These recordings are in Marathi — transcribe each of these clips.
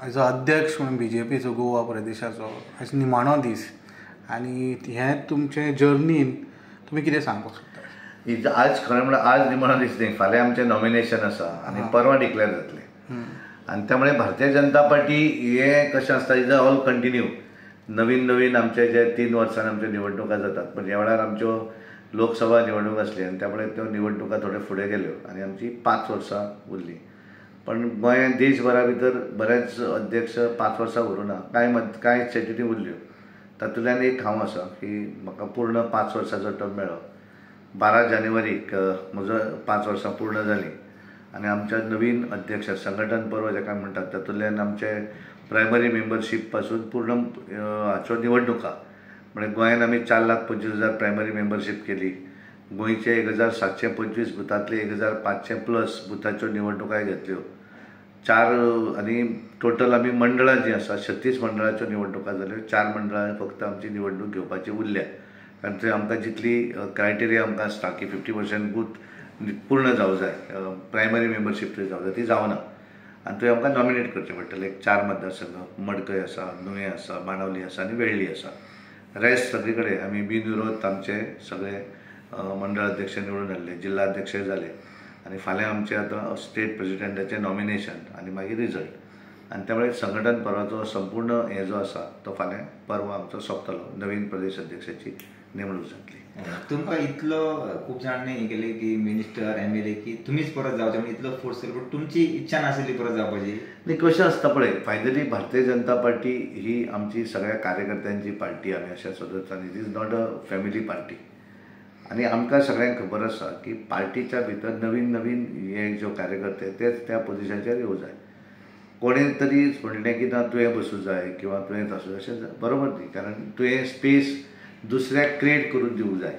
हाजो अध्यक्ष म्हणून BJPचो गोवा प्रदेशाचो आयज निमाणो दीस आनी हे तुमचे जर्नीन तुमी कितें सांगपाक सोदता? आज खरें म्हणल्यार आज निमाणो दीस न्ही, फाल्यां आमचें नॉमिनेशन आसा आनी परवां डिक्लेअर जातलें. आनी त्यामुळे भारतीय जनता पार्टी हे कशें आसता, इज ऑल कंटिन्यू. नवीन नवीन आमचे जे 3 वर्सांनी आमच्यो निवडणुका जातात, पण ह्या वेळार आमच्यो लोकसभा निवडणूक आसली आनी त्यामुळे त्यो निवडणुका थोडे फुडें गेल्यो आनी आमची 5 वर्सां उरलीं. पण गोंय देशभरा भितर बरेच अध्यक्ष 5 वर्सां उरूना, कांय स्टेटींनी उरल्यो. तातूंतल्यान एक हांव आसा की म्हाका पूर्ण 5 वर्सांचो टर्म मेळ्ळो. 12 जानेवारीक म्हजो 5 वर्सां पूर्ण जालीं आनी आमच्या नवीन अध्यक्ष संघटन पर्व जेका म्हणटात तातूंतल्यान आमचे प्रायमरी मेंबरशीप पासून पूर्ण हाच्यो निवडणुका म्हणजे गोंयांत आमी 4,25,000 प्रायमरी मेंबरशीप केली. गोंयचे 1,725 बुथांतले 1,500+ बुथाच्यो निवडणुकाय घेतल्यो. 4 आनी टोटल आमी मंडळां जीं आसा 36 मंडळाच्यो निवडणुका जाल्यो. 4 मंडळां फक्त आमची निवडणूक घेवपाची उरल्या, कारण थंय आमकां जितली क्रायटेरिया आमकां आसता की 50% बूथ पूर्ण जावं जाय, प्रायमरी मेंबरशीप थंय जावं जाय, ती जावना. आनी थंय आमकां नॉमिनेट करचें पडटलें. 4 मतदारसंघ मडकय आसा, नुवें आसा, बाणावली आसा आनी वेळ्ळी आसा. रेस्ट सगळे कडेन आमी बिनविरोध आमचे सगळे मंडळ अध्यक्ष निवडून हाडले, जिल्हा अध्यक्षय जाले आनी फाल्यां आमचें आतां स्टेट प्रेजिडेंटाचें नॉमिनेशन आनी मागीर रिजल्ट. आनी त्यामुळे संघटन पर्वाचो संपूर्ण हे जो आसा तो फाल्यां परवा आमचो सोंपतलो. नवीन प्रदेश अध्यक्षाची नेमणूक जातली. तुमकां इतलो खूब जाणांनी हे केले की मिनिस्टर MLA की तुमीच परत जावचे म्हणून इतलो फोर्स केलो, पण तुमची इच्छा नाशिल्ली परत जावपाची? न्ही, कशें आसता पळय, फायनली भारतीय जनता पार्टी ही आमची सगळ्या कार्यकर्त्यांची पार्टी. आमी अशें सदत आनी it is not a family party. आनी आमकां सगळ्यांक खबर आसा की पार्टीच्या भितर नवीन नवीन हे ज्यो कार्यकर्ते तेच त्या पोजिशनाचेर येवं जाय. कोणें तरी म्हणलें की ना तुवें बसूं जाय किंवा तुवें आसूं अशें बरोबर न्ही, कारण तुवें स्पेस दुसऱ्याक क्रिएट करून दिवंक जाय.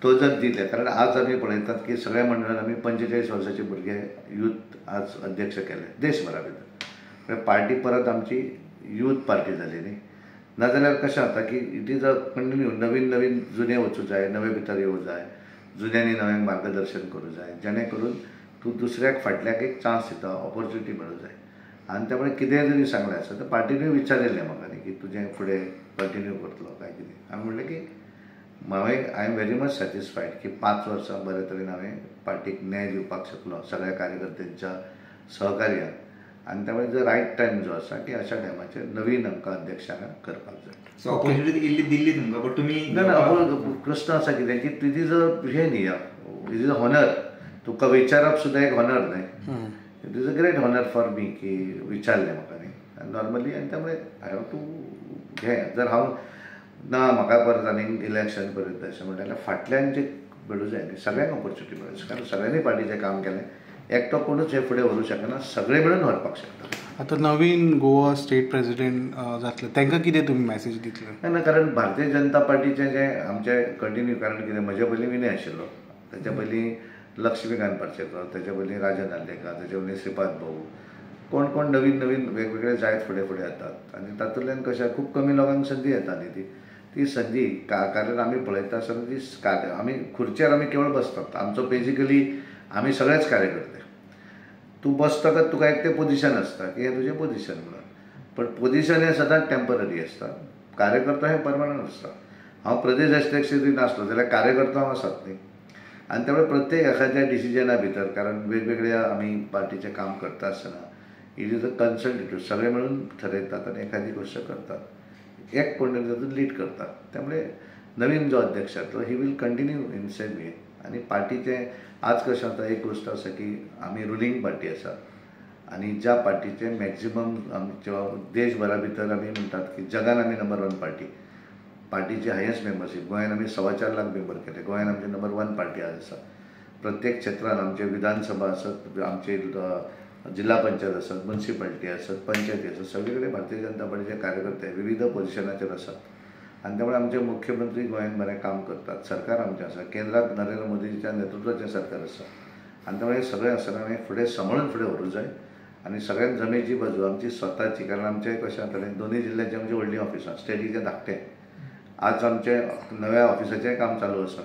तो जर दिले, कारण आज आमी पळयतात की सगळ्या मंडळान आमी 45 वर्साचे भुरगे यूथ आज अध्यक्ष केले देशभरा भितर. म्हणजे पार्टी परत आमची यूथ पार्टी जाली न्ही. नाजाल्यार कशें जाता की इट इज अ कंटिन्यू. नवीन नवीन जुने वचूं जाय, नवे भितर येवं जाय, जुन्यांनी नव्यांक मार्गदर्शन करूं जाय, जेणे करून तूं दुसऱ्याक फाटल्याक एक चान्स दिता, ऑपॉर्च्युनिटी मेळूं जाय. आनी त्यामुळे कितेंय जरी सांगलें आसा तर पार्टीनूय विचारिल्लें म्हाका न्ही की तुजें फुडें कंटिन्यू करतलो काय कितें. हांवें म्हणलें की I am very much satisfied की 5 वर्सां बरे तरेन हांवें पार्टीक न्याय दिवपाक शकलो सगळ्या कार्यकर्त्यांच्या सहकार्यान. आनी त्यामुळे जो रायट टायम जो आसा की अशा टायमाचेर नवीन आमकां अध्यक्षांक करपाक जाय. सो ऑपॉर्च्युनिटी इल्ली दिल्ली तुमकां, बट तुमी ना प्रश्न आसा कितें की इट इज अ हे न्ही, इट इज अ हॉनर. तुका विचारप सुद्दां एक हॉनर न्ही. It is a great honour for me की विचारलें म्हाका न्ही नॉर्मली. आनी त्यामुळे आय हॅव टू घे. जर हांव ना म्हाका परत आनीक इलेक्शन पर्यंत अशें म्हणल्यार फाटल्यान जे मेळूं जाय न्ही, सगळ्यांक ऑपॉर्च्युनिटी मेळूं जाय. कारण सगळ्यांनी पार्टीचें काम केलें. एकटो कोणूच हे फुडें व्हरूंक शकना, सगळे मेळून व्हरपाक शकता. आतां नवीन गोवा स्टेट प्रेजिडेंट जातले तांकां कितें तुमी मॅसेज दितले? ना, कारण भारतीय जनता पार्टीचें जें आमचें कंटिन्यू, कारण कितें म्हजे पयलीं विनय आशिल्लो, तेच्या पयलीं लक्ष्मीकांत पार्सेकर, तेच्या पयलीं राजन नार्लेकर, तेच्या पयलीं श्रीपाद भाऊ, कोण कोण नवीन नवीन वेगवेगळे जायत फुडें फुडें येतात. आनी तातूंतल्यान कशें खूब कमी लोकांक संदी येता न्ही. ती संदी कारण आमी पळयता आसतना ती आमी खुर्चेर आमी केवळ बसतात. आमचो बेजिकली आमी सगळेच कार्यकर्ते. तूं बसतकच तुका एक तें पोजिशन आसता की हें तुजें पोजिशन म्हणून, पण पोजिशन हें सदांच टेम्पररी आसता. कार्यकर्तो हें परमनंट आसता. हांव प्रदेश अध्यक्ष जरी नासलो जाल्यार कार्यकर्तो हांव आसात न्ही. आनी त्यामुळे प्रत्येक एखाद्या डिसिजना भितर, कारण वेगवेगळ्या आमी पार्टीचें काम करता आसतना इट इज अ कन्सल्टेटिव्ह, सगळे मेळून ठरयतात आनी एखादी गोश्ट करतात. एक कोण तातूंत लीड करता. त्यामुळे नवीन जो अध्यक्ष येतलो ही will continue in same way. आनी पार्टीचें आज कशें जाता, एक गोश्ट आसा की आमी रुलींग पार्टी आसा आनी ज्या पार्टीचें मॅक्झिमम आमच्या देशभरा भितर आमी म्हणटात की जगान आमी नंबर 1 पार्टी. पार्टीची हायेस्ट मेंबरशीप गोंयांत आमी 4.25 लाख मेंबर केले. गोंयांत आमची नंबर 1 पार्टी आज आसा. प्रत्येक क्षेत्रान आमचे विधानसभा आसत, आमचे जिल्हा पंचायत आसत, म्युन्सिपालिटी आसत, पंचायती आसत, सगळे कडेन भारतीय जनता पार्टीचे कार्यकर्ते विविध पोजिशनाचेर आसात. आनी त्यामुळे आमचे मुख्यमंत्री गोंयांत बरें काम करतात. सरकार आमचें आसा, केंद्रांत नरेंद्र मोदीच्या नेतृत्वाचें सरकार आसा. आनी त्यामुळे सगळें आसतना आमी फुडें सांबाळून फुडें व्हरूंक जाय. आनी सगळ्यात जमेची बाजू आमची स्वताची, कारण आमचें कशें जातालें दोनूय जिल्ह्यांची आमची व्हडलीं ऑफिसां, स्टेटीचें धाकटें. आज आमचे नव्या ऑफिसाचें काम चालू आसा.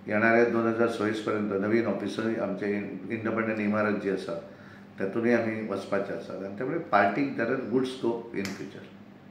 येणाऱ्या 2026 पर्यंत नवीन ऑफिसय आमचे इंडिपेंडंट इमारत जी आसा तातूंतय आमी वचपाचे आसात आनी त्यामुळे पार्टीक there are good scope in future.